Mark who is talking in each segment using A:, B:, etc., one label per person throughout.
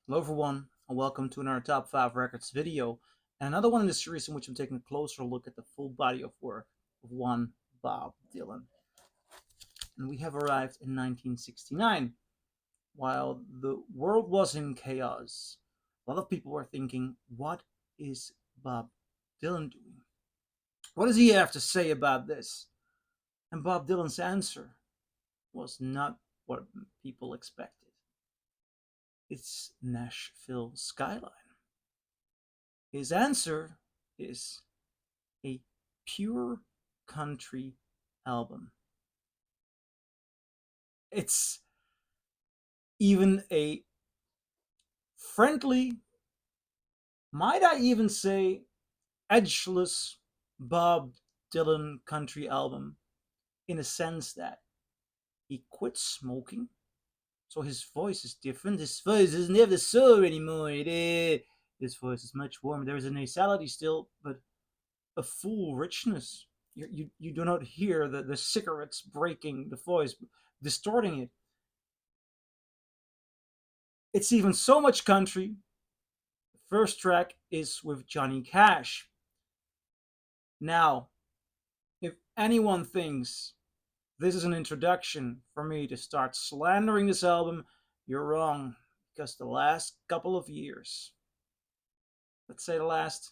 A: Hello everyone, and welcome to another Top 5 Records video, and another one in the series in which I'm taking a closer look at the full body of work of one Bob Dylan. And we have arrived in 1969. While the world was in chaos, a lot of people were thinking, what is Bob Dylan doing? What does he have to say about this? And Bob Dylan's answer was not what people expected. It's Nashville Skyline. His answer is a pure country album. It's even a friendly, might I even say, edgeless Bob Dylan country album in a sense that he quit smoking. So his voice is different. His voice doesn't have the soul anymore. His voice is much warmer. There is a nasality still, but a full richness. You do not hear the cigarettes breaking the voice, distorting it. It's even so much country. The first track is with Johnny Cash. Now, if anyone thinks this is an introduction for me to start slandering this album, you're wrong. Because the last couple of years, let's say the last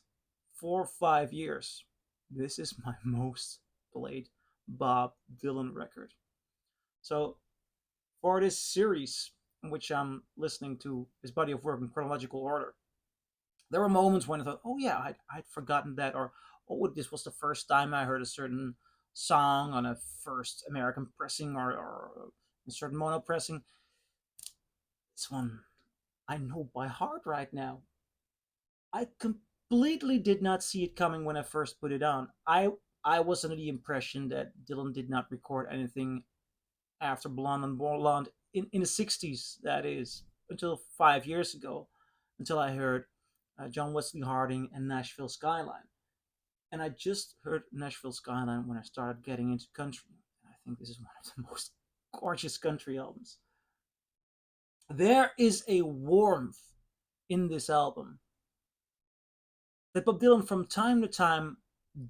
A: 4 or 5 years, this is my most played Bob Dylan record. So, for this series, in which I'm listening to his body of work in chronological order, there were moments when I thought, oh yeah, I'd forgotten that, or oh, this was the first time I heard a certain song on a first American pressing or a certain mono pressing. This one I know by heart right now. I completely did not see it coming when I first put it on. I was under the impression that Dylan did not record anything after Blonde on Blonde in the 60s, that is, until 5 years ago, until I heard John Wesley Harding and Nashville Skyline. And I just heard Nashville Skyline when I started getting into country. And I think this is one of the most gorgeous country albums. There is a warmth in this album that Bob Dylan from time to time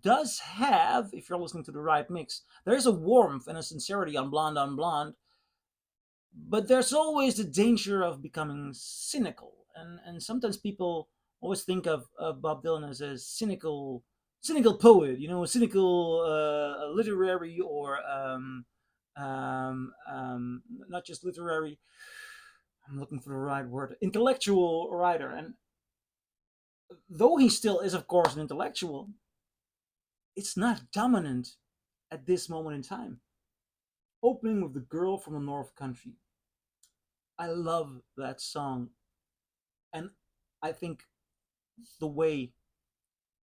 A: does have, if you're listening to the right mix. There's a warmth and a sincerity on Blonde, but there's always the danger of becoming cynical. And sometimes people always think of Bob Dylan as a cynical poet, a cynical literary or not just literary. I'm looking for the right word, intellectual writer. And though he still is, of course, an intellectual, it's not dominant at this moment in time. Opening with the girl from the North Country. I love that song. And I think the way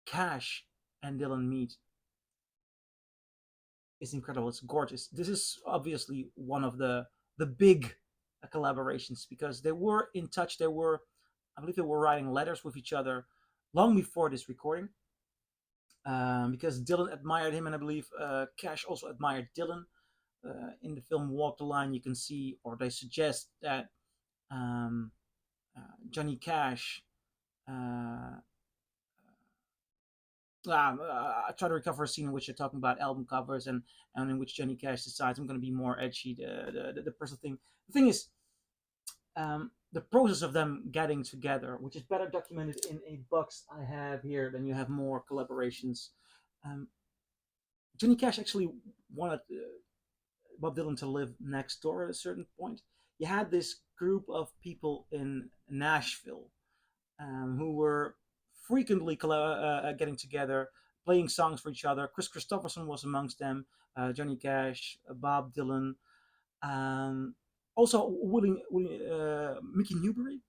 A: Cash and Dylan meet is incredible. It's gorgeous. This is obviously one of the big collaborations because they were in touch. I believe, they were writing letters with each other long before this recording. Because Dylan admired him, and I believe Cash also admired Dylan. In the film Walk the Line, you can see, or they suggest that um, Johnny Cash. I try to recover a scene in which they're talking about album covers, and in which Johnny Cash decides I'm going to be more edgy. The personal thing. The thing is, the process of them getting together, which is better documented in a box I have here than you have more collaborations. Um, Johnny Cash actually wanted Bob Dylan to live next door at a certain point. You had this group of people in Nashville who were frequently getting together, playing songs for each other. Chris Christopherson was amongst them, Johnny Cash, Bob Dylan, um, also Mickey Newbury.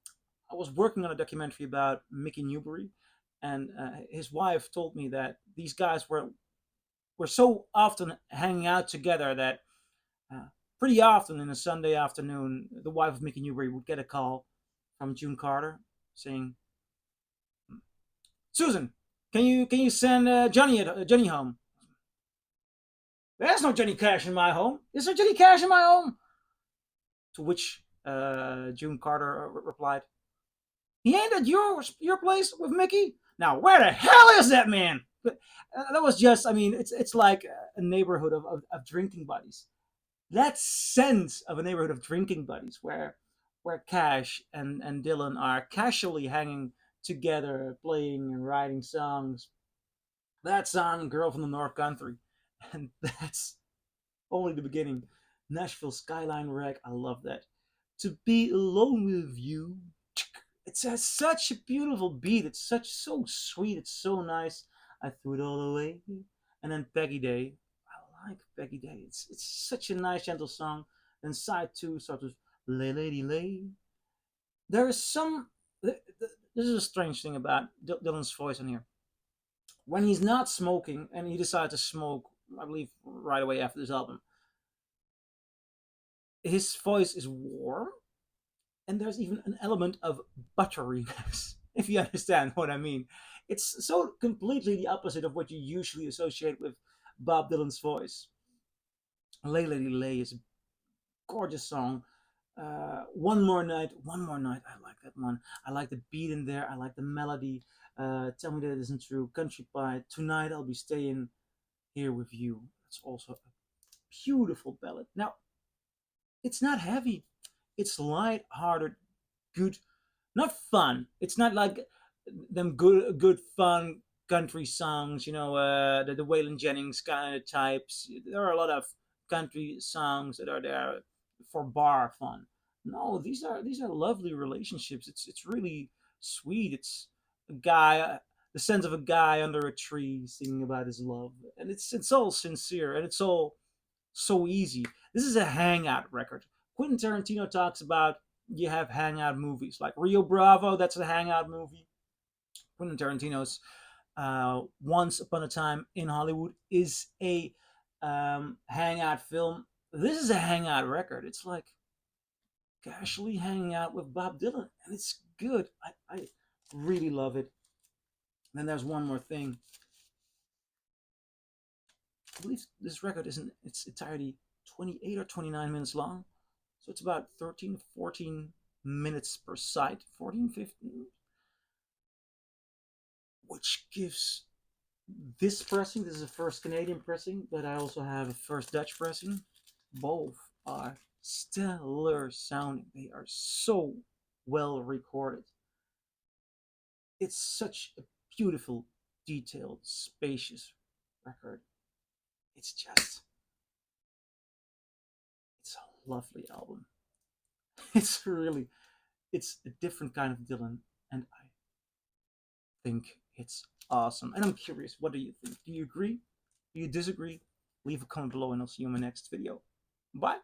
A: I was working on a documentary about Mickey Newbury, and his wife told me that these guys were so often hanging out together that uh, pretty often in a Sunday afternoon, the wife of Mickey Newbury would get a call from June Carter saying, "Susan, can you send Johnny home?" "There's no Johnny Cash in my home. Is there Johnny Cash in my home?" To which June Carter replied, He ain't at your place with Mickey. Now where the hell is that man? But that was just, I mean, it's like a neighborhood of drinking buddies. That sense of a neighborhood of drinking buddies where Cash and Dylan are casually hanging together, playing and writing songs. That song, Girl from the North Country. And that's only the beginning. Nashville Skyline wreck. I love that. To be alone with you. It has such a beautiful beat. It's so sweet. It's so nice. I threw it all away. And then Peggy Day. I like Peggy Day. It's such a nice gentle song. And side two starts with Lay Lady Lay. There is some. This is a strange thing about Dylan's voice in here. When he's not smoking, and he decided to smoke, I believe, right away after this album, his voice is warm, and there's even an element of butteriness, if you understand what I mean. It's so completely the opposite of what you usually associate with Bob Dylan's voice. Lay Lady Lay is a gorgeous song. One more night. I like that one. I like the beat in there. I like the melody. Tell me that it isn't true. Country Pie. Tonight I'll be staying here with you. It's also a beautiful ballad. Now, it's not heavy. It's light-hearted, good, not fun. It's not like them good fun country songs. The Waylon Jennings kind of types. There are a lot of country songs that are there for bar fun. No, these are lovely relationships. It's really sweet. It's a guy, the sense of a guy under a tree singing about his love, and it's all sincere and it's all so easy. This is a hangout record. Quentin Tarantino talks about you have hangout movies like Rio Bravo. That's a hangout movie. Quentin Tarantino's Once Upon a Time in Hollywood is a hangout film. This is a hangout record. It's like casually hanging out with Bob Dylan, and it's good. I really love it. And then there's one more thing. I believe this record is in its entirety 28 or 29 minutes long. So it's about 13, 14 minutes per side, 14, 15, which gives this pressing. This is a first Canadian pressing, but I also have a first Dutch pressing. Both are stellar sounding. They are so well recorded. It's such a beautiful, detailed, spacious record. It's just, it's a lovely album. It's a different kind of Dylan, and I think it's awesome. And I'm curious, what do you think? Do you agree? Do you disagree? Leave a comment below, and I'll see you in my next video. Bye.